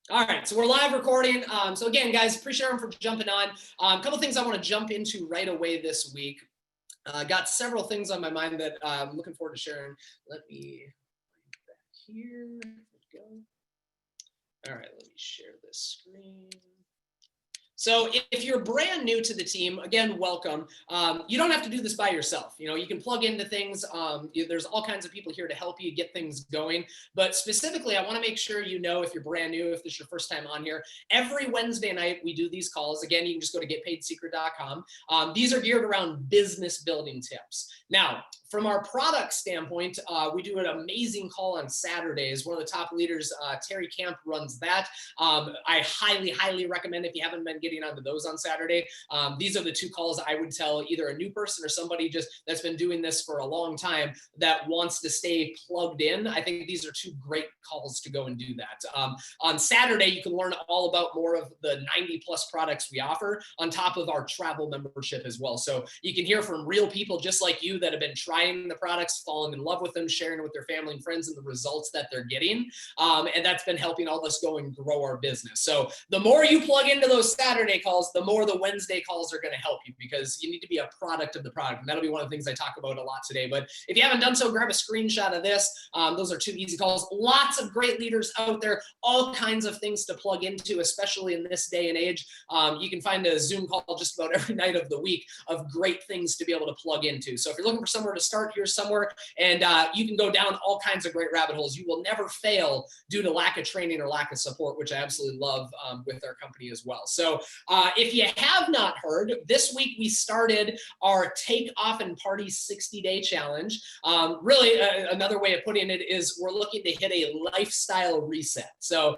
All right, so we're live recording. So again, guys, appreciate everyone for jumping on. A couple things I want to jump into right away this week. Got several things on my mind that I'm looking forward to sharing. Let me back here. There we go. All right, let me share this screen. So if you're brand new to the team, again, welcome. You don't have to do this by yourself. You can plug into things. There's all kinds of people here to help you get things going. But specifically, I want to make sure you know, if you're brand new, if this is your first time on here, every Wednesday night we do these calls. Again, you can just go to getpaidsecret.com. These are geared around business building tips. Now, from our product standpoint, we do an amazing call on Saturdays. One of the top leaders, Terry Camp, runs that. I highly, highly recommend, if you haven't been getting onto those on Saturday. These are the two calls I would tell either a new person or somebody just that's been doing this for a long time that wants to stay plugged in. I think these are two great calls to go and do that. On Saturday, you can learn all about more of the 90 plus products we offer on top of our travel membership as well. So you can hear from real people just like you that have been trying the products, falling in love with them, sharing it with their family and friends, and the results that they're getting. And that's been helping all of us go and grow our business. So the more you plug into those Saturday calls, the more the Wednesday calls are going to help you, because you need to be a product of the product. And that'll be one of the things I talk about a lot today. But if you haven't done so, grab a screenshot of this. Those are two easy calls. Lots of great leaders out there, all kinds of things to plug into, especially in this day and age. You can find a Zoom call just about every night of the week of great things to be able to plug into. So if you're looking for somewhere to start, here's somewhere, and you can go down all kinds of great rabbit holes. You will never fail due to lack of training or lack of support, which I absolutely love with our company as well. So if you have not heard, this week we started our Take Off and Party 60-day challenge. Really, another way of putting it is we're looking to hit a lifestyle reset. So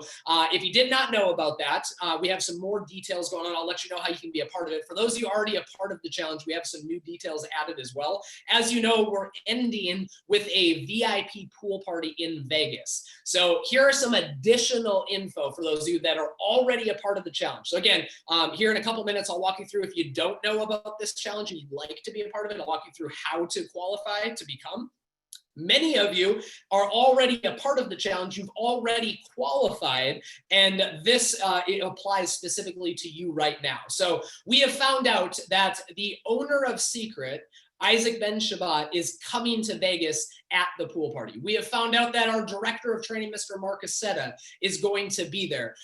if you did not know about that, we have some more details going on. I'll let you know how you can be a part of it. For those of you already a part of the challenge, we have some new details added as well. As you know, we're ending with a VIP pool party in Vegas. So here are some additional info for those of you that are already a part of the challenge. So again, here in a couple minutes, I'll walk you through, if you don't know about this challenge and you'd like to be a part of it, I'll walk you through how to qualify to become. Many of you are already a part of the challenge. You've already qualified, and this it applies specifically to you right now. So we have found out that the owner of Seacret, Isaac Ben Shabbat, is coming to Vegas at the pool party. We have found out that our director of training, Mr. Marcus Setta, is going to be there.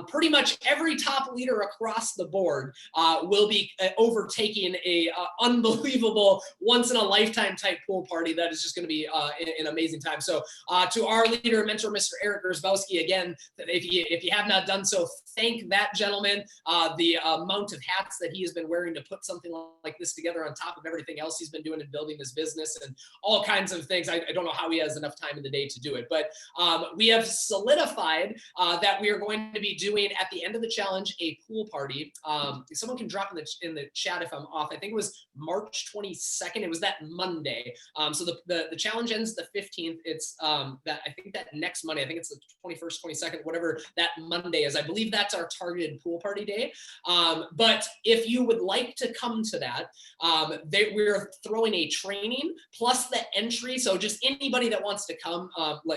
Pretty much every top leader across the board will be overtaking a unbelievable, once-in-a-lifetime type pool party that is just going to be an amazing time. So to our leader and mentor, Mr. Eric Gersbowski, again, if you have not done so, thank that gentleman. The amount of hats that he has been wearing to put something like this together on top of everything else he's been doing in building his business and all kinds of things. I don't know how he has enough time in the day to do it, but we have solidified that we are going to be doing at the end of the challenge a pool party. Someone can drop in the chat if I'm off. I think it was March 22nd. It was that Monday. So the challenge ends the 15th. It's that I think that next Monday. I think it's the 21st, 22nd, whatever that Monday is. I believe that's our targeted pool party day. But if you would like to come to that, we're throwing a training plus the entry. So just anybody that wants to come,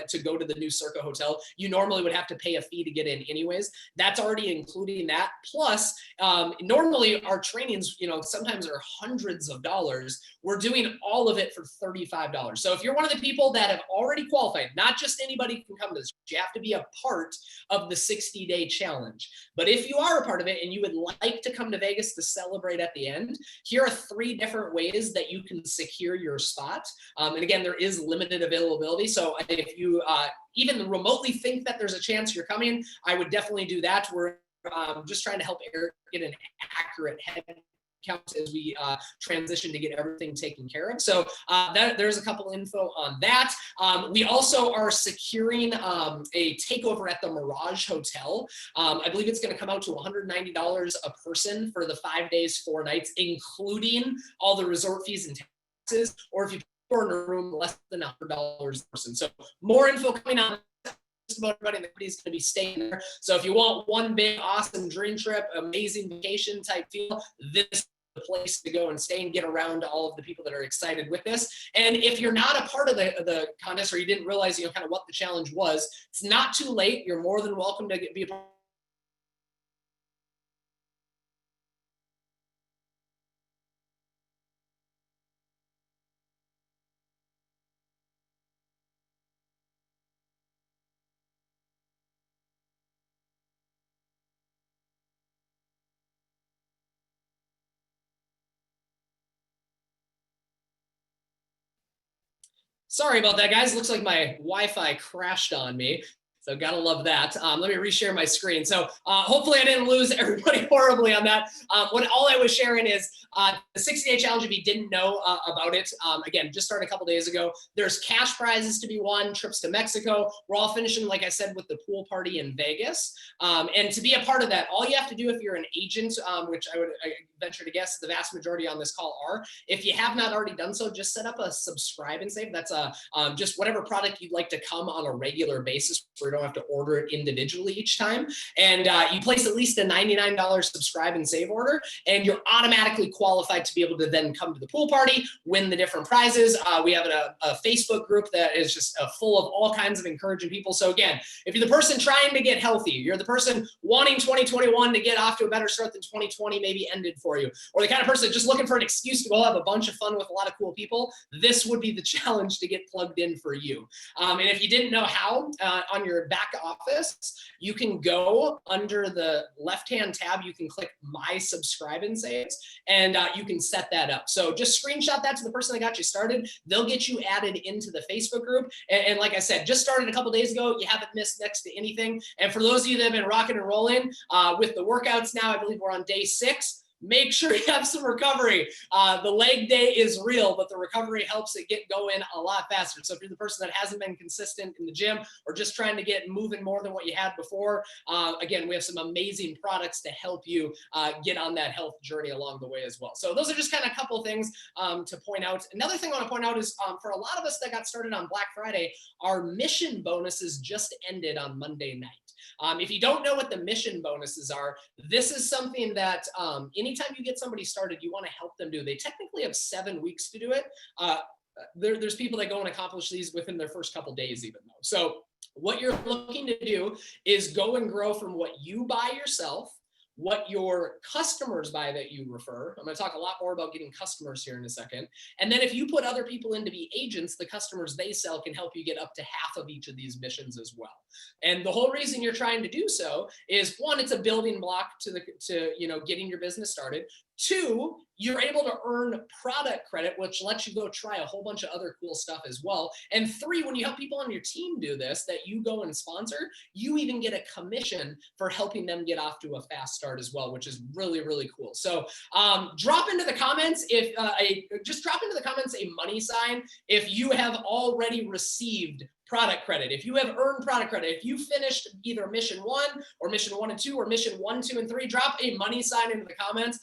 to go to the new Circa Hotel, you normally would have to pay a fee to get in anyways. That's already including that. Plus, normally our trainings, sometimes are hundreds of dollars. We're doing all of it for $35. So if you're one of the people that have already qualified, not just anybody can come to this, you have to be a part of the 60-day challenge. But if you are a part of it and you would like to come to Vegas to celebrate at the end, here are 3 different ways that you can secure your spot. And again, there is limited availability. So if you even remotely think that there's a chance you're coming, I would definitely do that. We're just trying to help Eric get an accurate head count as we transition to get everything taken care of. So there's a couple info on that. We also are securing a takeover at the Mirage Hotel. I believe it's going to come out to $190 a person for the 5 days, 4 nights, including all the resort fees and taxes, or if you in a room, less than $100 a person. So more info coming on just about everybody in the company is going to be staying there. So if you want one big, awesome dream trip, amazing vacation type feel, this place to go and stay and get around all of the people that are excited with this. And if you're not a part of the contest, or you didn't realize, you know, kind of what the challenge was, it's not too late. You're more than welcome to be a part. Sorry about that, guys. Looks like my Wi-Fi crashed on me. So gotta love that. Let me reshare my screen. So hopefully I didn't lose everybody horribly on that. What all I was sharing is the 60-day challenge. If you didn't know about it, again, just started a couple days ago. There's cash prizes to be won, trips to Mexico. We're all finishing, like I said, with the pool party in Vegas. And to be a part of that, all you have to do if you're an agent, which I venture to guess the vast majority on this call are, if you have not already done so, just set up a subscribe and save. That's just whatever product you'd like to come on a regular basis, where you don't have to order it individually each time. And you place at least a $99 subscribe and save order, and you're automatically qualified to be able to then come to the pool party, win the different prizes. We have a Facebook group that is just full of all kinds of encouraging people. So again, if you're the person trying to get healthy, you're the person wanting 2021 to get off to a better start than 2020 maybe ended for you, or the kind of person just looking for an excuse to go have a bunch of fun with a lot of cool people, this would be the challenge to get plugged in for you. And if you didn't know how, on your back office, you can go under the left-hand tab, you can click My Subscribe and Saves, and you can set that up. So just screenshot that to the person that got you started. They'll get you added into the Facebook group. And like I said, just started a couple days ago. You haven't missed next to anything. And for those of you that have been rocking and rolling with the workouts now, I believe we're on day 6. Make sure you have some recovery. The leg day is real, but the recovery helps it get going a lot faster. So if you're the person that hasn't been consistent in the gym, or just trying to get moving more than what you had before, again, we have some amazing products to help you get on that health journey along the way as well. So those are just kind of a couple of things to point out. Another thing I want to point out is for a lot of us that got started on Black Friday, our mission bonuses just ended on Monday night. If you don't know what the mission bonuses are, this is something that anytime you get somebody started, you want to help them do. They technically have 7 weeks to do it. There's people that go and accomplish these within their first couple days even though. So what you're looking to do is go and grow from what you buy yourself, what your customers buy that you refer. I'm going to talk a lot more about getting customers here in a second. And then if you put other people in to be agents, the customers they sell can help you get up to half of each of these missions as well. And the whole reason you're trying to do so is, one, it's a building block to you know, getting your business started. 2, you're able to earn product credit, which lets you go try a whole bunch of other cool stuff as well. And 3, when you help people on your team do this, that you go and sponsor, you even get a commission for helping them get off to a fast start as well, which is really, really cool. So drop into the comments just drop into the comments a money sign if you have already received product credit. If you have earned product credit, if you finished either mission 1 or mission 1 and 2 or mission 1, 2, and 3, drop a money sign into the comments.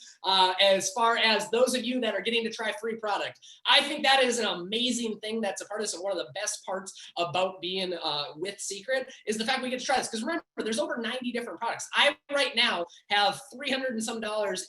As far as those of you that are getting to try free product, I think that is an amazing thing. That's a part of this. And one of the best parts about being with Seacret is the fact we get to try this. Because remember, there's over 90 different products. I right now have $300 and some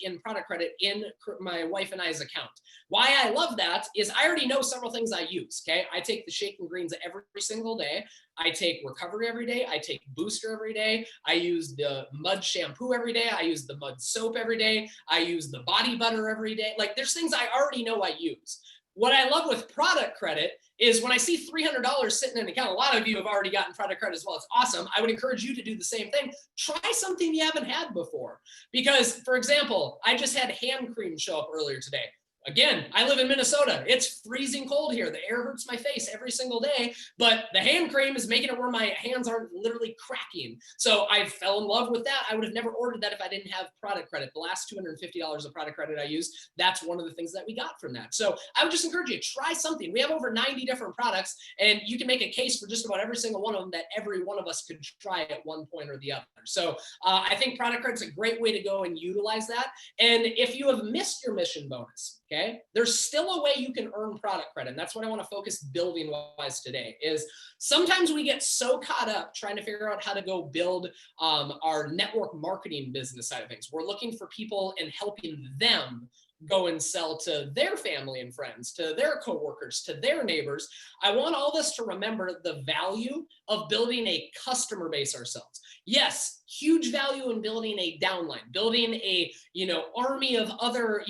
in product credit in my wife and I's account. Why I love that is I already know several things I use. Okay, I take the shake and greens every single day. I take recovery every day. I take booster every day. I use the mud shampoo every day. I use the mud soap every day. I use the body butter every day. Like, there's things I already know I use. What I love with product credit is when I see $300 sitting in an account, a lot of you have already gotten product credit as well. It's awesome. I would encourage you to do the same thing. Try something you haven't had before. Because, for example, I just had hand cream show up earlier today. Again, I live in Minnesota. It's freezing cold here. The air hurts my face every single day, but the hand cream is making it where my hands aren't literally cracking. So I fell in love with that. I would have never ordered that if I didn't have product credit. The last $250 of product credit I used, that's one of the things that we got from that. So I would just encourage you, try something. We have over 90 different products, and you can make a case for just about every single one of them that every one of us could try at one point or the other. So I think product credit's a great way to go and utilize that. And if you have missed your mission bonus, okay, there's still a way you can earn product credit. And that's what I want to focus building wise today is sometimes we get so caught up trying to figure out how to go build our network marketing business side of things. We're looking for people and helping them go and sell to their family and friends, to their coworkers, to their neighbors. I want all of us to remember the value of building a customer base ourselves. Yes, huge value in building a downline, building a, army of other,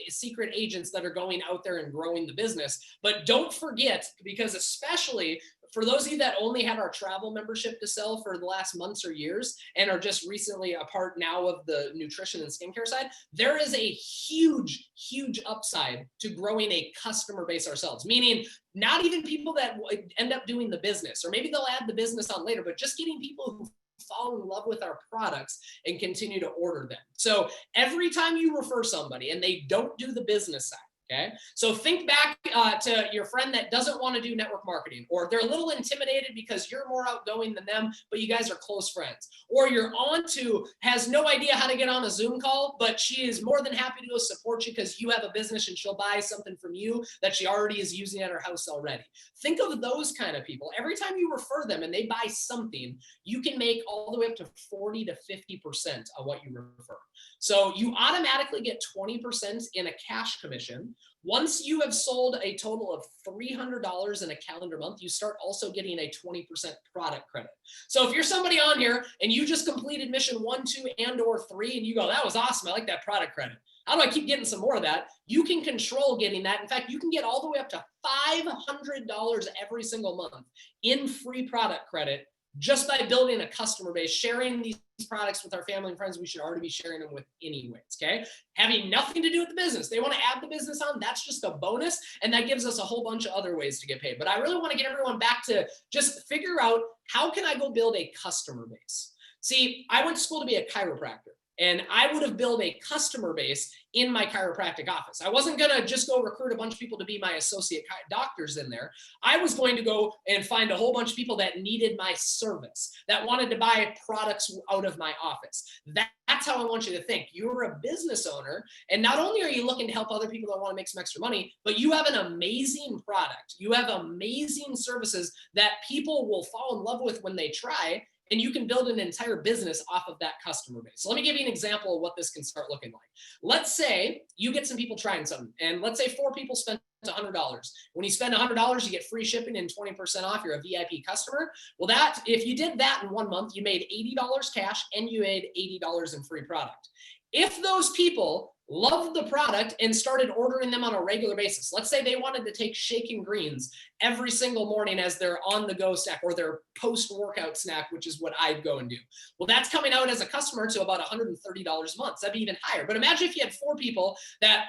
secret agents that are going out there and growing the business. But don't forget, because especially for those of you that only had our travel membership to sell for the last months or years and are just recently a part now of the nutrition and skincare side, there is a huge, huge upside to growing a customer base ourselves, meaning not even people that end up doing the business, or maybe they'll add the business on later, but just getting people who fall in love with our products and continue to order them. So every time you refer somebody and they don't do the business side, okay, so think back to your friend that doesn't want to do network marketing, or they're a little intimidated because you're more outgoing than them, but you guys are close friends, or your aunt who has no idea how to get on a Zoom call, but she is more than happy to go support you because you have a business and she'll buy something from you that she already is using at her house already. Think of those kind of people. Every time you refer them and they buy something, you can make all the way up to 40 to 50% of what you refer. So you automatically get 20% in a cash commission. Once you have sold a total of $300 in a calendar month, you start also getting a 20% product credit. So if you're somebody on here and you just completed mission 1, 2, and/or 3, and you go, that was awesome, I like that product credit. How do I keep getting some more of that? You can control getting that. In fact, you can get all the way up to $500 every single month in free product credit just by building a customer base, sharing these products with our family and friends we should already be sharing them with anyways, okay? Having nothing to do with the business. They want to add the business on, that's just a bonus, and that gives us a whole bunch of other ways to get paid. But I really want to get everyone back to just figure out, how can I go build a customer base? See, I went to school to be a chiropractor, and I would have built a customer base in my chiropractic office. I wasn't going to just go recruit a bunch of people to be my associate doctors in there. I was going to go and find a whole bunch of people that needed my service, that wanted to buy products out of my office. That's how I want you to think. You're a business owner, and not only are you looking to help other people that want to make some extra money, but you have an amazing product. You have amazing services that people will fall in love with when they try, and you can build an entire business off of that customer base. So let me give you an example of what this can start looking like. Let's say you get some people trying something, and let's say 4 people spend $100. When you spend $100, you get free shipping and 20% off. You're a VIP customer. Well, if you did that in 1 month, you made $80 cash and you made $80 in free product. If those people loved the product and started ordering them on a regular basis, let's say they wanted to take shaking greens every single morning as their on-the-go snack or their post-workout snack, which is what I'd go and do. Well, that's coming out as a customer to about $130 a month. That'd be even higher. But imagine if you had 4 people that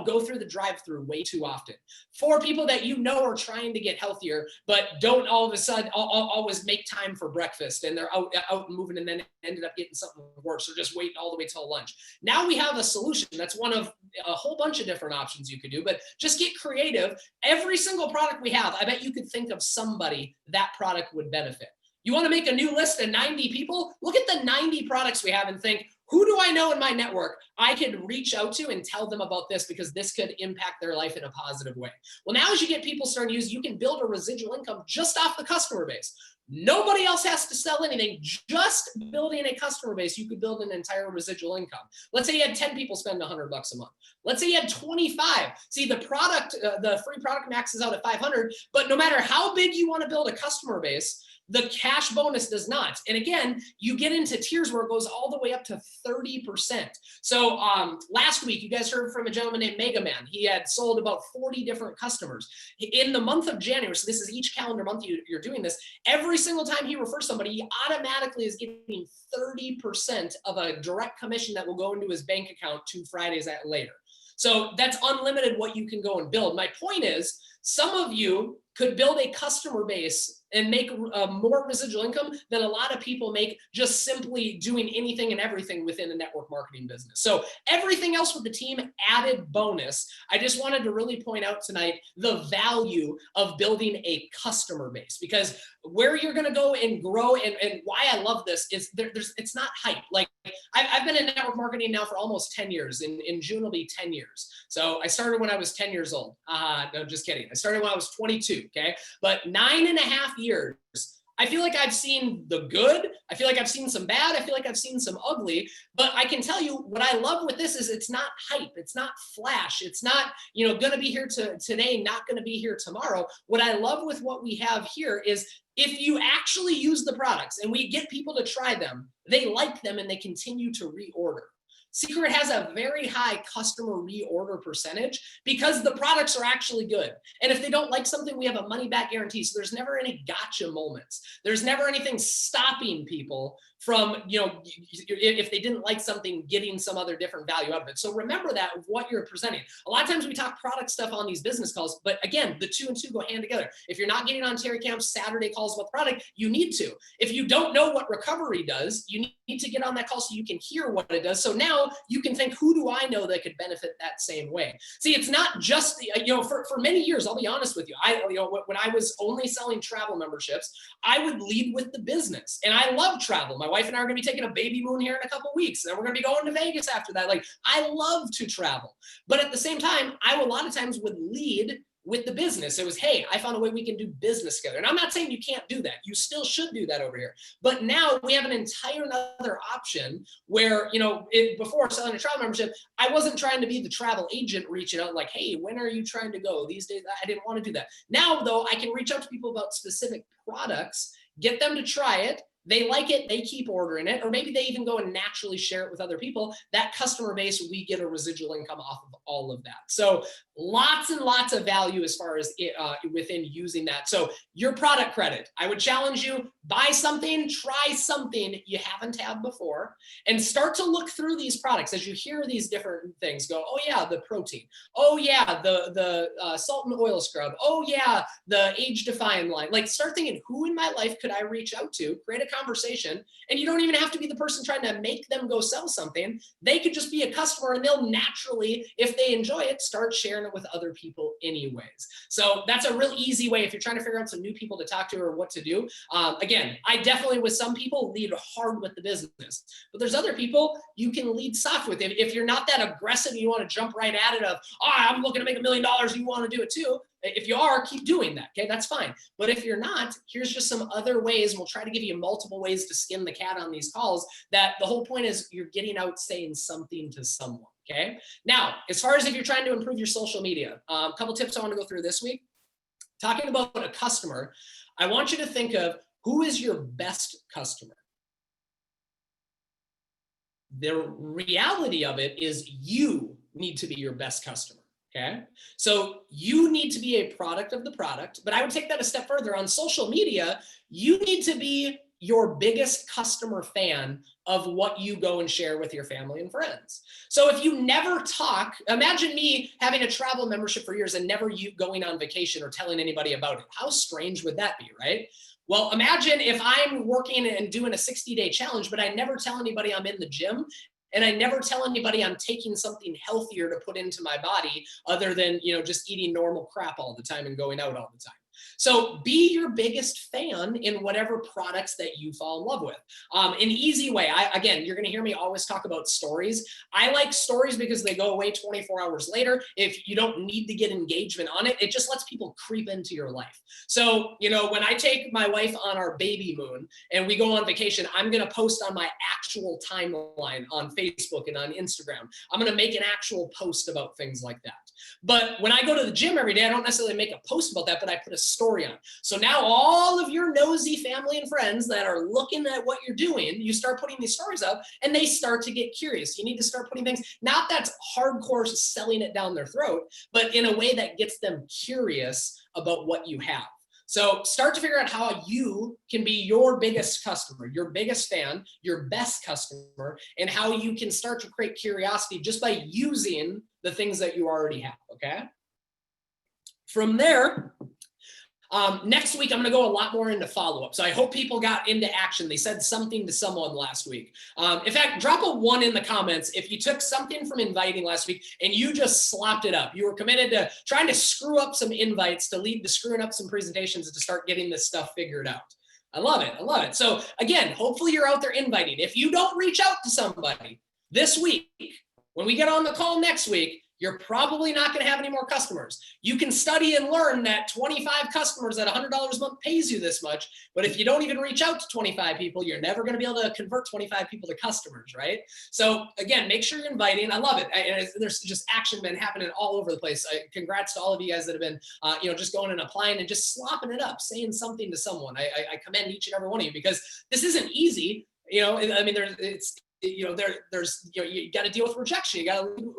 go through the drive-through way too often. 4 people that are trying to get healthier, but don't all of a sudden always make time for breakfast, and they're out and moving and then ended up getting something worse, or just wait all the way till lunch. Now we have a solution. That's one of a whole bunch of different options you could do, but just get creative. Every single product we have, I bet you could think of somebody that product would benefit. You want to make a new list of 90 people? Look at the 90 products we have and think, who do I know in my network I could reach out to and tell them about this because this could impact their life in a positive way? Well, now as you get people starting to use, you can build a residual income just off the customer base. Nobody else has to sell anything. Just building a customer base, you could build an entire residual income. Let's say you had 10 people spend $100 a month. Let's say you had 25. See, the free product maxes out at 500, but no matter how big you want to build a customer base, the cash bonus does not. And again, you get into tiers where it goes all the way up to 30%. So last week, you guys heard from a gentleman named Mega Man. He had sold about 40 different customers. In the month of January, so this is each calendar month you're doing this, every single time he refers somebody, he automatically is getting 30% of a direct commission that will go into his bank account 2 Fridays later. So that's unlimited what you can go and build. My point is, some of you could build a customer base and make more residual income than a lot of people make just simply doing anything and everything within a network marketing business. So everything else with the team, added bonus. I just wanted to really point out tonight the value of building a customer base, because where you're going to go and grow, and why I love this is it's not hype. Like I've been in network marketing now for almost 10 years. In June will be 10 years. So I started when I was 10 years old. No, just kidding. I started when I was 22. Okay. But 9.5 years, I feel like I've seen the good. I feel like I've seen some bad. I feel like I've seen some ugly. But I can tell you what I love with this is it's not hype. It's not flash. It's not, going to be here today, not going to be here tomorrow. What I love with what we have here is if you actually use the products and we get people to try them, they like them and they continue to reorder. Seacret has a very high customer reorder percentage because the products are actually good. And if they don't like something, we have a money back guarantee. So there's never any gotcha moments. There's never anything stopping people from, if they didn't like something, getting some other different value out of it. So remember that of what you're presenting. A lot of times we talk product stuff on these business calls, but again, the 2 and 2 go hand together. If you're not getting on Terry Camp's Saturday calls about product, you need to. If you don't know what recovery does, you need to get on that call so you can hear what it does. So now you can think, who do I know that could benefit that same way? See, it's not just, for many years, I'll be honest with you, when I was only selling travel memberships, I would lead with the business. And I love travel. My wife and I are going to be taking a baby moon here in a couple of weeks. And we're going to be going to Vegas after that. Like, I love to travel. But at the same time, I a lot of times would lead with the business. It was, hey, I found a way we can do business together. And I'm not saying you can't do that. You still should do that over here. But now we have an entire other option where, before selling a travel membership, I wasn't trying to be the travel agent reaching out like, hey, when are you trying to go? These days, I didn't want to do that. Now, though, I can reach out to people about specific products, get them to try it. They like it, they keep ordering it, or maybe they even go and naturally share it with other people. That customer base, we get a residual income off of all of that. So lots and lots of value as far as within using that. So your product credit, I would challenge you, buy something, try something you haven't had before, and start to look through these products as you hear these different things. Go, oh yeah, the protein. Oh yeah, the salt and oil scrub. Oh yeah, the age-defying line. Like, start thinking, who in my life could I reach out to? Create a conversation, and you don't even have to be the person trying to make them go sell something. They could just be a customer, and they'll naturally, if they enjoy it, start sharing it with other people anyways. So that's a real easy way if you're trying to figure out some new people to talk to or what to do. Again, I definitely, with some people, lead hard with the business, but there's other people you can lead soft with. If you're not that aggressive, you want to jump right at it of, I'm looking to make $1 million, you want to do it too. If you are, keep doing that, okay? That's fine. But if you're not, here's just some other ways, and we'll try to give you multiple ways to skin the cat on these calls, that the whole point is you're getting out saying something to someone, okay? Now, as far as if you're trying to improve your social media, a couple tips I want to go through this week. Talking about a customer, I want you to think of who is your best customer. The reality of it is you need to be your best customer. Okay, so you need to be a product of the product, but I would take that a step further. On social media, you need to be your biggest customer fan of what you go and share with your family and friends. So if you never talk, imagine me having a travel membership for years and never you going on vacation or telling anybody about it. How strange would that be, right? Well, imagine if I'm working and doing a 60-day challenge, but I never tell anybody I'm in the gym. And I never tell anybody I'm taking something healthier to put into my body other than, just eating normal crap all the time and going out all the time. So be your biggest fan in whatever products that you fall in love with. An easy way, again, you're going to hear me always talk about stories. I like stories because they go away 24 hours later. If you don't need to get engagement on it, it just lets people creep into your life. So, when I take my wife on our baby moon and we go on vacation, I'm going to post on my actual timeline on Facebook and on Instagram. I'm going to make an actual post about things like that. But when I go to the gym every day, I don't necessarily make a post about that, but I put a story on. So now all of your nosy family and friends that are looking at what you're doing, you start putting these stories up and they start to get curious. You need to start putting things, not that's hardcore selling it down their throat, but in a way that gets them curious about what you have. So start to figure out how you can be your biggest customer, your biggest fan, your best customer, and how you can start to create curiosity just by using the things that you already have, okay? From there, next week, I'm going to go a lot more into follow-up. So I hope people got into action. They said something to someone last week. In fact, drop a 1 in the comments if you took something from inviting last week and you just slopped it up. You were committed to trying to screw up some invites to lead to screwing up some presentations to start getting this stuff figured out. I love it. I love it. So again, hopefully you're out there inviting. If you don't reach out to somebody this week, when we get on the call next week, you're probably not going to have any more customers. You can study and learn that 25 customers at $100 a month pays you this much, but if you don't even reach out to 25 people, you're never going to be able to convert 25 people to customers, right? So again, make sure you're inviting. I love it. There's just action been happening all over the place. Congrats to all of you guys that have been, just going and applying and just slopping it up, saying something to someone. I commend each and every one of you, because this isn't easy. You got to deal with rejection. You got to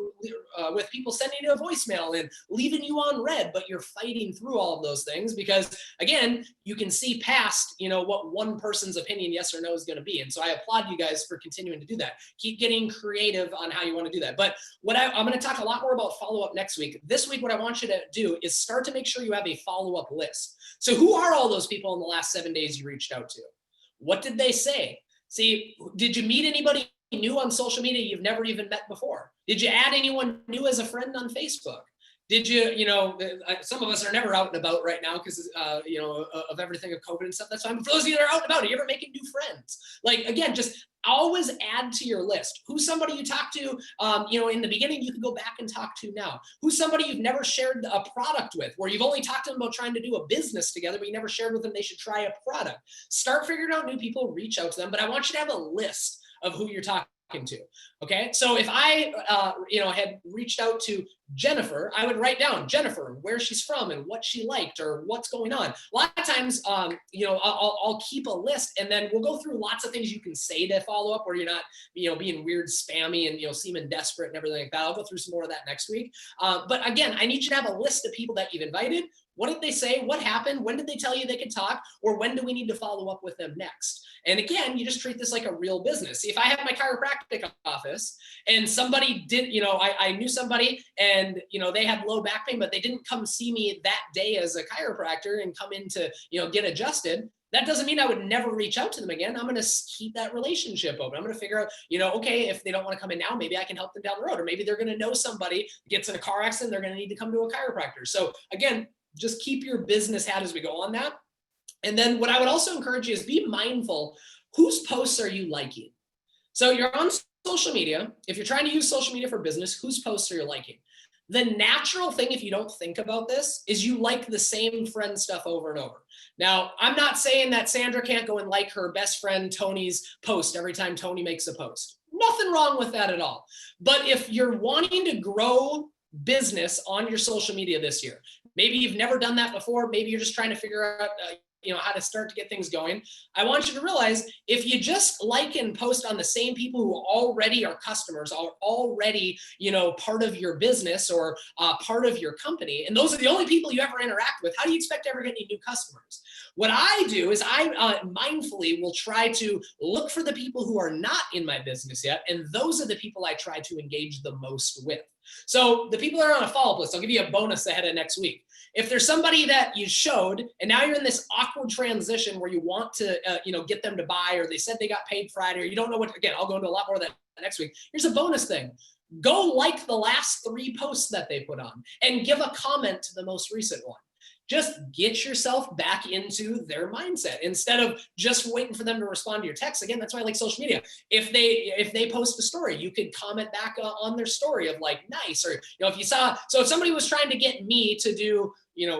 with people sending you a voicemail and leaving you on red, but you're fighting through all of those things because, again, you can see past, what one person's opinion, yes or no, is going to be. And so I applaud you guys for continuing to do that. Keep getting creative on how you want to do that. But I'm going to talk a lot more about follow-up next week. This week, what I want you to do is start to make sure you have a follow-up list. So who are all those people in the last 7 days you reached out to? What did they say? See, did you meet anybody new on social media you've never even met before? Did you add anyone new as a friend on Facebook? Did you, some of us are never out and about right now because, of everything of COVID and stuff. That's fine. But for those of you that are out and about, are you ever making new friends? Like, again, just always add to your list. Who's somebody you talk to, in the beginning, you can go back and talk to now. Who's somebody you've never shared a product with, where you've only talked to them about trying to do a business together, but you never shared with them they should try a product. Start figuring out new people, reach out to them. But I want you to have a list of who you're talking to. Okay. So if I, had reached out to Jennifer, I would write down Jennifer, where she's from and what she liked or what's going on. A lot of times, I'll keep a list, and then we'll go through lots of things you can say to follow up where you're not, being weird, spammy, and, seeming desperate and everything like that. I'll go through some more of that next week. But again, I need you to have a list of people that you've invited. What did they say? What happened? When did they tell you they could talk? Or when do we need to follow up with them next? And again, you just treat this like a real business. See, if I have my chiropractic office and somebody did, I knew somebody and, they had low back pain, but they didn't come see me that day as a chiropractor and come in to, get adjusted. That doesn't mean I would never reach out to them again. I'm going to keep that relationship open. I'm going to figure out, okay, if they don't want to come in now, maybe I can help them down the road. Or maybe they're going to know somebody gets in a car accident. They're going to need to come to a chiropractor. So again, just keep your business hat as we go on that. And then what I would also encourage you is be mindful, whose posts are you liking? So you're on social media. If you're trying to use social media for business, whose posts are you liking? The natural thing, if you don't think about this, is you like the same friend stuff over and over. Now, I'm not saying that Sandra can't go and like her best friend Tony's post every time Tony makes a post. Nothing wrong with that at all. But if you're wanting to grow business on your social media this year, maybe you've never done that before, maybe you're just trying to figure out how to start to get things going. I want you to realize, if you just like and post on the same people who already are customers, are already, part of your business or part of your company, and those are the only people you ever interact with, how do you expect to ever get any new customers? What I do is I mindfully will try to look for the people who are not in my business yet, and those are the people I try to engage the most with. So the people that are on a follow-up list, I'll give you a bonus ahead of next week. If there's somebody that you showed and now you're in this awkward transition where you want to, get them to buy, or they said they got paid Friday, or you don't know what, again, I'll go into a lot more of that next week. Here's a bonus thing. Go like the last 3 posts that they put on and give a comment to the most recent one. Just get yourself back into their mindset instead of just waiting for them to respond to your text. Again, that's why I like social media. If they post a story, you could comment back on their story of like, nice. Or, if somebody was trying to get me to do,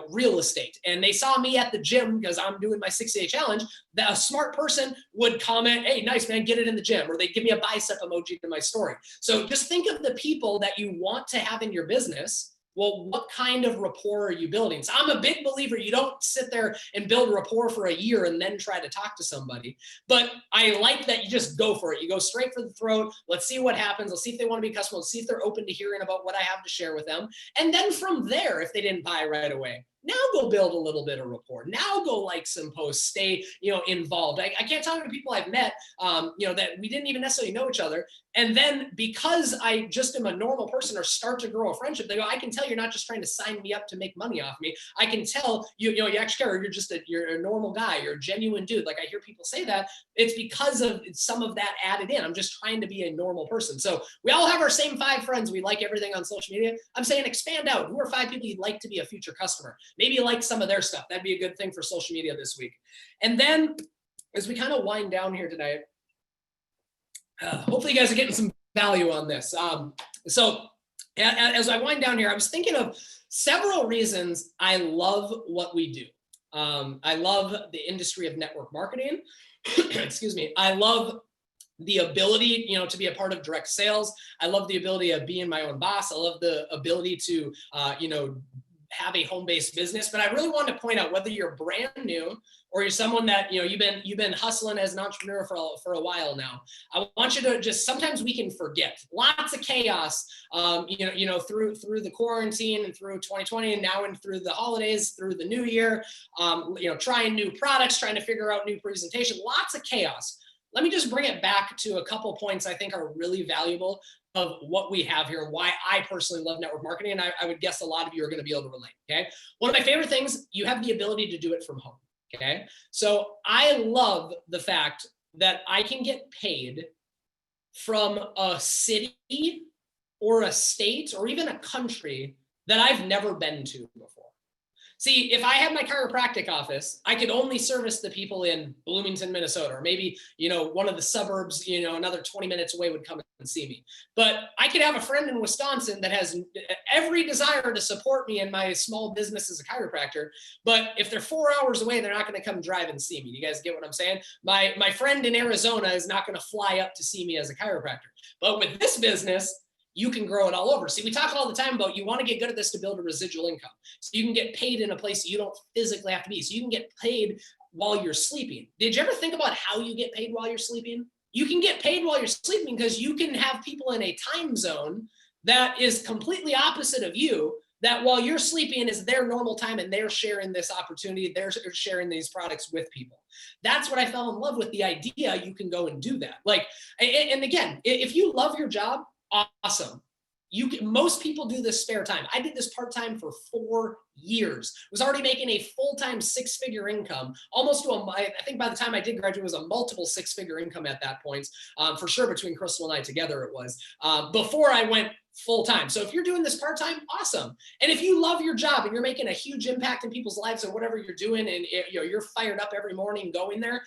real estate, and they saw me at the gym because I'm doing my 60-day challenge, that a smart person would comment, hey, nice, man, get it in the gym. Or they give me a bicep emoji to my story. So just think of the people that you want to have in your business. Well, what kind of rapport are you building? So I'm a big believer, you don't sit there and build rapport for a year and then try to talk to somebody. But I like that you just go for it. You go straight for the throat. Let's see what happens. Let's see if they want to be a customer. Let's see if they're open to hearing about what I have to share with them. And then from there, if they didn't buy right away, now go build a little bit of rapport. Now go like some posts, stay, involved. I can't talk to people I've met, that we didn't even necessarily know each other. And then because I just am a normal person or start to grow a friendship, they go, I can tell you're not just trying to sign me up to make money off me. I can tell you actually care. You're a normal guy. You're a genuine dude. Like I hear people say that. It's because of some of that added in. I'm just trying to be a normal person. So we all have our same 5 friends. We like everything on social media. I'm saying expand out. Who are 5 people you'd like to be a future customer? Maybe you like some of their stuff. That'd be a good thing for social media this week. And then as we kind of wind down here tonight, hopefully you guys are getting some value on this. So as I wind down here, I was thinking of several reasons I love what we do. I love the industry of network marketing. Excuse me. I love the ability, to be a part of direct sales. I love the ability of being my own boss. I love the ability to, have a home-based business. But I really want to point out, whether you're brand new or you're someone that, you've been hustling as an entrepreneur for a while now, I want you to just, sometimes we can forget lots of chaos, through the quarantine and through 2020 and now and through the holidays, through the new year, trying new products, trying to figure out new presentation, lots of chaos. Let me just bring it back to a couple points I think are really valuable of what we have here and why I personally love network marketing. And I would guess a lot of you are going to be able to relate. Okay. One of my favorite things, you have the ability to do it from home. Okay. So I love the fact that I can get paid from a city or a state or even a country that I've never been to before. See, if I had my chiropractic office, I could only service the people in Bloomington, Minnesota, or maybe, one of the suburbs, another 20 minutes away would come and see me. But I could have a friend in Wisconsin that has every desire to support me in my small business as a chiropractor. But if they're 4 hours away, they're not going to come drive and see me. Do you guys get what I'm saying? My friend in Arizona is not going to fly up to see me as a chiropractor. But with this business, you can grow it all over. See, we talk all the time about you want to get good at this to build a residual income. So you can get paid in a place you don't physically have to be. So you can get paid while you're sleeping. Did you ever think about how you get paid while you're sleeping? You can get paid while you're sleeping because you can have people in a time zone that is completely opposite of you, that while you're sleeping is their normal time and they're sharing this opportunity, they're sharing these products with people. That's what I fell in love with, the idea you can go and do that. And again, if you love your job, awesome. Most people do this spare time. I did this part-time for 4 years. Was already making a full-time 6-figure income, almost to I think by the time I did graduate, it was a multiple 6-figure income at that point. For sure, between Crystal and I together, it was before I went full-time. So if you're doing this part-time, awesome. And if you love your job and you're making a huge impact in people's lives or whatever you're doing, and you're fired up every morning going there,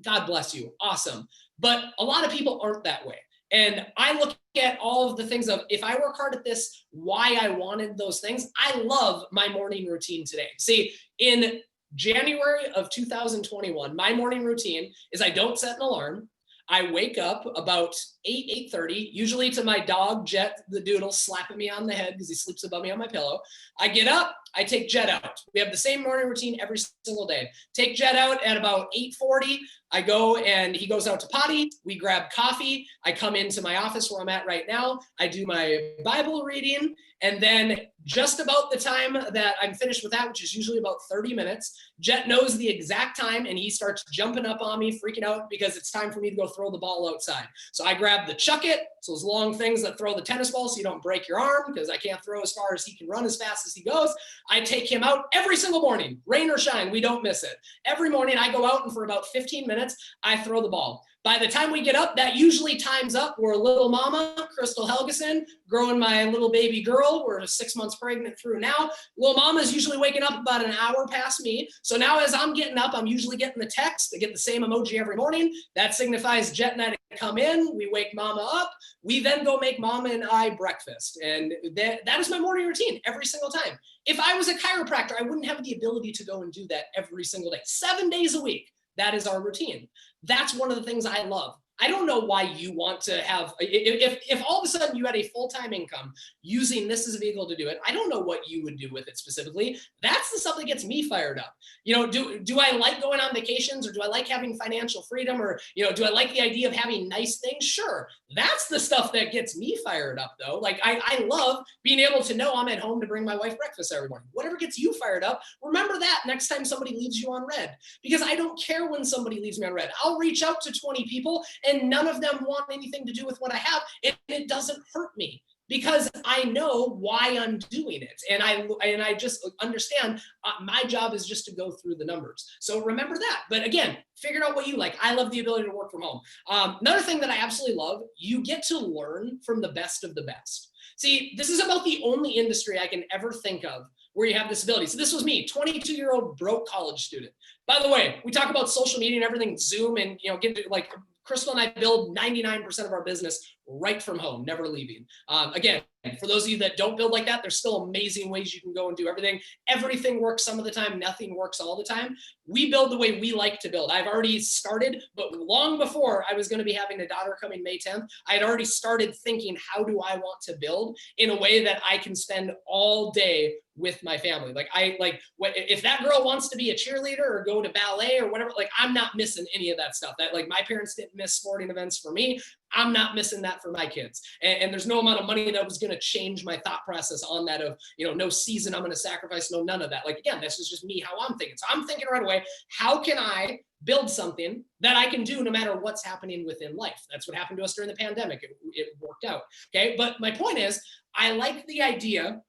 God bless you. Awesome. But a lot of people aren't that way. And I look at all of the things of, if I work hard at this, why I wanted those things. I love my morning routine today. See, in January of 2021, my morning routine is I don't set an alarm. I wake up about 8:30, usually to my dog, Jet the Doodle, slapping me on the head because he sleeps above me on my pillow. I get up, I take Jet out. We have the same morning routine every single day. Take Jet out at about 8:40. I go and he goes out to potty. We grab coffee. I come into my office where I'm at right now. I do my Bible reading. And then just about the time that I'm finished with that, which is usually about 30 minutes, Jet knows the exact time and he starts jumping up on me, freaking out because it's time for me to go throw the ball outside. So I grab the chuck it, so those long things that throw the tennis ball so you don't break your arm, because I can't throw as far as he can run as fast as he goes. I take him out every single morning, rain or shine, we don't miss it. Every morning I go out and for about 15 minutes, I throw the ball. By the time we get up, that usually time's up. We're a little mama, Crystal Helgeson, growing my little baby girl. We're 6 months pregnant through now. Little mama's usually waking up about an hour past me. So now as I'm getting up, I'm usually getting the text. I get the same emoji every morning. That signifies Jet and I to come in. We wake mama up. We then go make mama and I breakfast. And that is my morning routine every single time. If I was a chiropractor, I wouldn't have the ability to go and do that every single day, 7 days a week. That is our routine. That's one of the things I love. I don't know why you want to have, if all of a sudden you had a full-time income using this as a vehicle to do it, I don't know what you would do with it specifically. That's the stuff that gets me fired up. Do I like going on vacations, or do I like having financial freedom, or, do I like the idea of having nice things? Sure. That's the stuff that gets me fired up though. Like I love being able to know I'm at home to bring my wife breakfast every morning. Whatever gets you fired up, remember that next time somebody leaves you on red, because I don't care when somebody leaves me on red. I'll reach out to 20 people and none of them want anything to do with what I have, and it doesn't hurt me because I know why I'm doing it. And I just understand my job is just to go through the numbers. So remember that. But again, figure out what you like. I love the ability to work from home. Another thing that I absolutely love, you get to learn from the best of the best. See, this is about the only industry I can ever think of where you have this ability. So this was me, 22-year-old broke college student. By the way, we talk about social media and everything, Zoom, and get to, like, Crystal and I build 99% of our business right from home, never leaving. Again, for those of you that don't build like that, there's still amazing ways you can go and do everything. Everything works some of the time, nothing works all the time. We build the way we like to build. I've already started, but long before I was going to be having a daughter coming May 10th, I had already started thinking, how do I want to build in a way that I can spend all day with my family? If that girl wants to be a cheerleader or go to ballet or whatever, like I'm not missing any of that stuff. That like my parents didn't miss sporting events for me. I'm not missing that for my kids. And there's no amount of money that was going to change my thought process on that of, no season I'm going to sacrifice, no, none of that. Like, again, this is just me, how I'm thinking. So I'm thinking right away, how can I build something that I can do no matter what's happening within life? That's what happened to us during the pandemic. It worked out. Okay. But my point is, I like the idea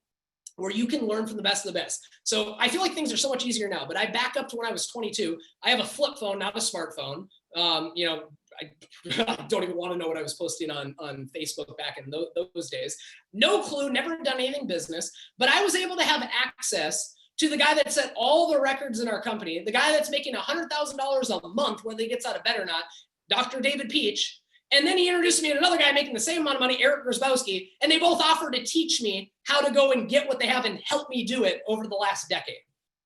where you can learn from the best of the best. So I feel like things are so much easier now, but I back up to when I was 22. I have a flip phone, not a smartphone. I don't even want to know what I was posting on Facebook back in those days. No clue, never done anything business, but I was able to have access to the guy that set all the records in our company, the guy that's making $100,000 a month, whether he gets out of bed or not, Dr. David Peach. And then he introduced me to another guy making the same amount of money, Eric Grozbowski, and they both offered to teach me how to go and get what they have and help me do it over the last decade.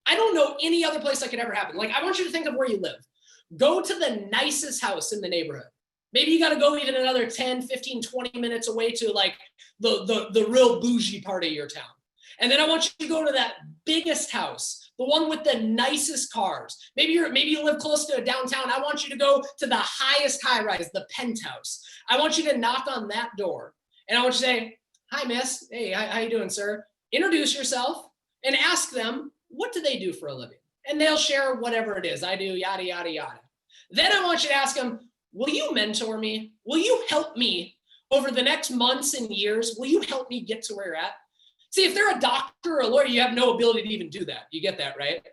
I don't know any other place that could ever happen. Like, I want you to think of where you live. Go to the nicest house in the neighborhood. Maybe you got to go even another 10, 15, 20 minutes away to like the real bougie part of your town. And then I want you to go to that biggest house, the one with the nicest cars. Maybe you live close to a downtown. I want you to go to the highest high rise, the penthouse. I want you to knock on that door. And I want you to say, hi, miss. Hey, how you doing, sir? Introduce yourself and ask them, what do they do for a living? And they'll share whatever it is. I do yada, yada, yada. Then I want you to ask them, will you mentor me? Will you help me over the next months and years? Will you help me get to where you're at? See, if they're a doctor or a lawyer, you have no ability to even do that. You get that, right?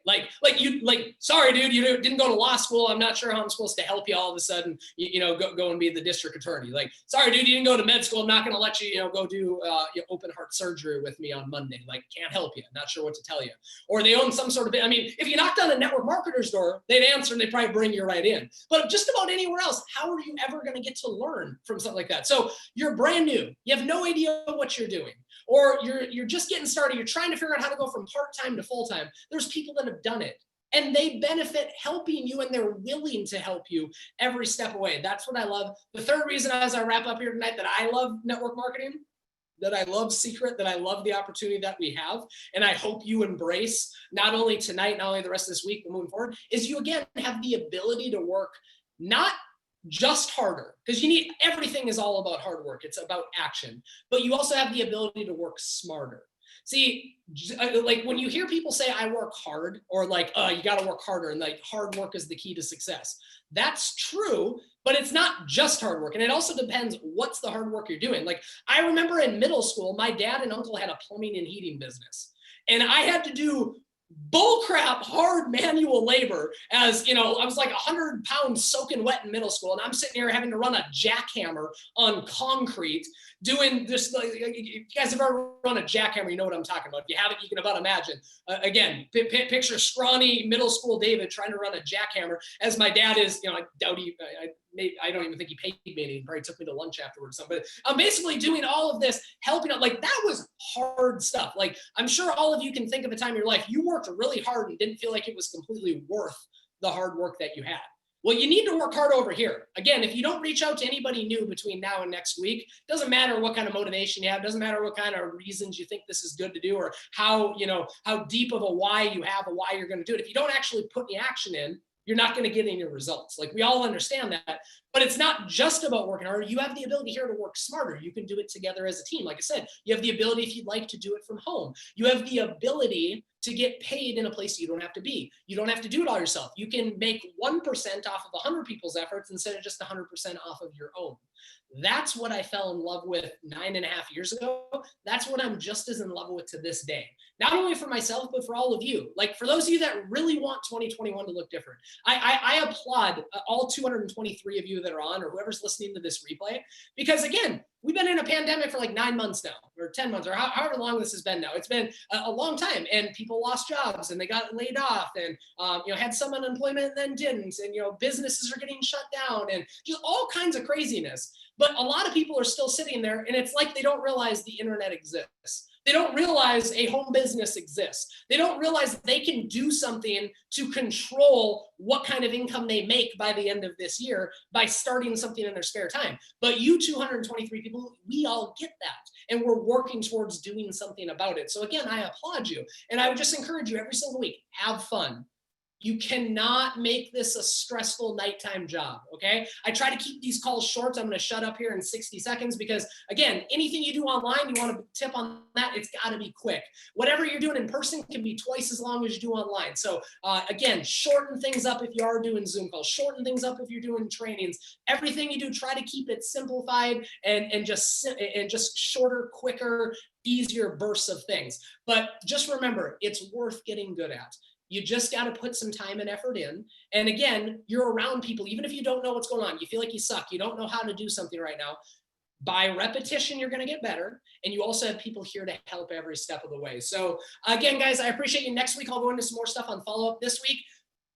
Sorry, dude, you didn't go to law school. I'm not sure how I'm supposed to help you all of a sudden, go and be the district attorney. Like, sorry, dude, you didn't go to med school. I'm not going to let you, go do open heart surgery with me on Monday. Like, can't help you. Not sure what to tell you. Or they own some sort of, if you knocked on a network marketer's door, they'd answer and they'd probably bring you right in. But just about anywhere else, how are you ever going to get to learn from something like that? So you're brand new. You have no idea what you're doing. Or you're just getting started. You're trying to figure out how to go from part-time to full-time. There's people that have done it and they benefit helping you and they're willing to help you every step away. That's what I love. The third reason, as I wrap up here tonight, that I love network marketing, that I love Seacret, that I love the opportunity that we have, and I hope you embrace not only tonight, not only the rest of this week, but moving forward, is you again have the ability to work not just harder, because everything is all about hard work. It's about action, but you also have the ability to work smarter. See, like when you hear people say, I work hard, or like, you got to work harder, and like hard work is the key to success. That's true, but it's not just hard work. And it also depends what's the hard work you're doing. Like I remember in middle school, my dad and uncle had a plumbing and heating business, and I had to do bullcrap hard manual labor as I was like 100 pounds soaking wet in middle school, and I'm sitting here having to run a jackhammer on concrete doing this. Like, if you guys have ever run a jackhammer, you know what I'm talking about. If you haven't, you can about imagine. Again, picture scrawny middle school David trying to run a jackhammer as my dad is, I doubt I don't even think he paid me. He probably took me to lunch afterwards. But I'm basically doing all of this, helping out. Like that was hard stuff. Like I'm sure all of you can think of a time in your life you worked really hard and didn't feel like it was completely worth the hard work that you had. Well, you need to work hard over here. Again, if you don't reach out to anybody new between now and next week, doesn't matter what kind of motivation you have, doesn't matter what kind of reasons you think this is good to do, or how deep of a why you have, or why you're going to do it. If you don't actually put the action in, you're not going to get any results. Like we all understand that, but it's not just about working harder. You have the ability here to work smarter. You can do it together as a team. Like I said, you have the ability, if you'd like, to do it from home. You have the ability to get paid in a place you don't have to be. You don't have to do it all yourself. You can make 1% off of 100 people's efforts instead of just 100% off of your own. That's what I fell in love with 9.5 years ago. That's what I'm just as in love with to this day. Not only for myself, but for all of you. Like for those of you that really want 2021 to look different, I applaud all 223 of you that are on, or whoever's listening to this replay, because again, we've been in a pandemic for like 9 months now, or 10 months, or however long this has been now. It's been a long time, and people lost jobs and they got laid off, and had some unemployment and then didn't, and businesses are getting shut down, and just all kinds of craziness. But a lot of people are still sitting there, and it's like they don't realize the internet exists. They don't realize a home business exists. They don't realize they can do something to control what kind of income they make by the end of this year by starting something in their spare time. But you 223 people, we all get that. And we're working towards doing something about it. So again, I applaud you. And I would just encourage you every single week, have fun. You cannot make this a stressful nighttime job, okay? I try to keep these calls short. I'm gonna shut up here in 60 seconds because, again, anything you do online, you wanna tip on that, it's gotta be quick. Whatever you're doing in person can be twice as long as you do online. So again, shorten things up if you are doing Zoom calls, shorten things up if you're doing trainings. Everything you do, try to keep it simplified and just shorter, quicker, easier bursts of things. But just remember, it's worth getting good at. You just got to put some time and effort in. And again, you're around people, even if you don't know what's going on, you feel like you suck, you don't know how to do something right now. By repetition, you're going to get better. And you also have people here to help every step of the way. So again, guys, I appreciate you. Next week, I'll go into some more stuff on follow-up. This week,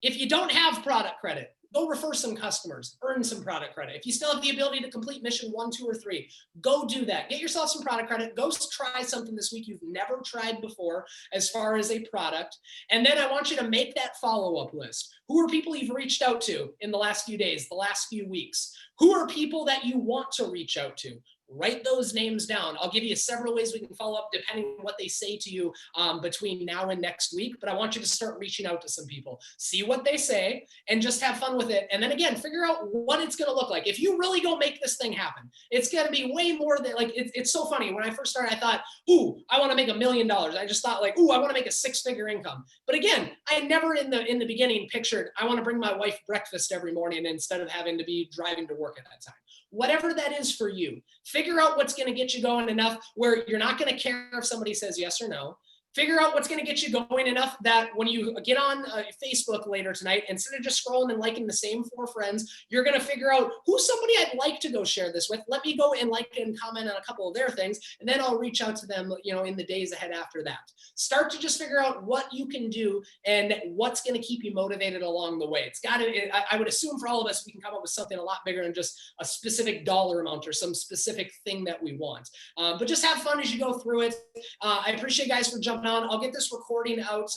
if you don't have product credit, go refer some customers, earn some product credit. If you still have the ability to complete mission 1, 2, or 3, go do that. Get yourself some product credit. Go try something this week you've never tried before as far as a product. And then I want you to make that follow-up list. Who are people you've reached out to in the last few days, the last few weeks? Who are people that you want to reach out to? Write those names down. I'll give you several ways we can follow up depending on what they say to you between now and next week. But I want you to start reaching out to some people, see what they say, and just have fun with it. And then again, figure out what it's going to look like. If you really go make this thing happen, it's going to be way more than like, it's so funny. When I first started, I thought, ooh, I want to make $1 million. I just thought like, ooh, I want to make a 6-figure income. But again, I never in the beginning pictured, I want to bring my wife breakfast every morning instead of having to be driving to work at that time. Whatever that is for you, figure out what's going to get you going enough where you're not going to care if somebody says yes or no. Figure out what's going to get you going enough that when you get on Facebook later tonight, instead of just scrolling and liking the same 4 friends, you're going to figure out who's somebody I'd like to go share this with. Let me go and like and comment on a couple of their things, and then I'll reach out to them, in the days ahead after that. Start to just figure out what you can do and what's going to keep you motivated along the way. It's got to, I would assume for all of us, we can come up with something a lot bigger than just a specific dollar amount or some specific thing that we want. But just have fun as you go through it. I appreciate you guys for jumping on. I'll get this recording out,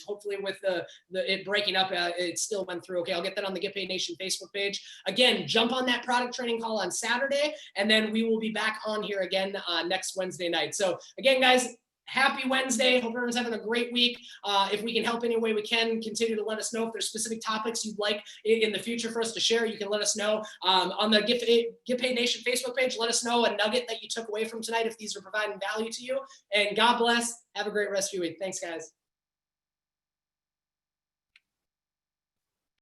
hopefully with it breaking up. It still went through okay. I'll get that on the Get Paid Nation Facebook page. Again, jump on that product training call on Saturday, and then we will be back on here again next Wednesday night. So again, guys, happy Wednesday. Hope everyone's having a great week. If we can help any way we can, continue to let us know. If there's specific topics you'd like in the future for us to share, you can let us know. On the Get Paid Nation Facebook page, let us know a nugget that you took away from tonight if these are providing value to you. And God bless. Have a great rest of your week. Thanks, guys.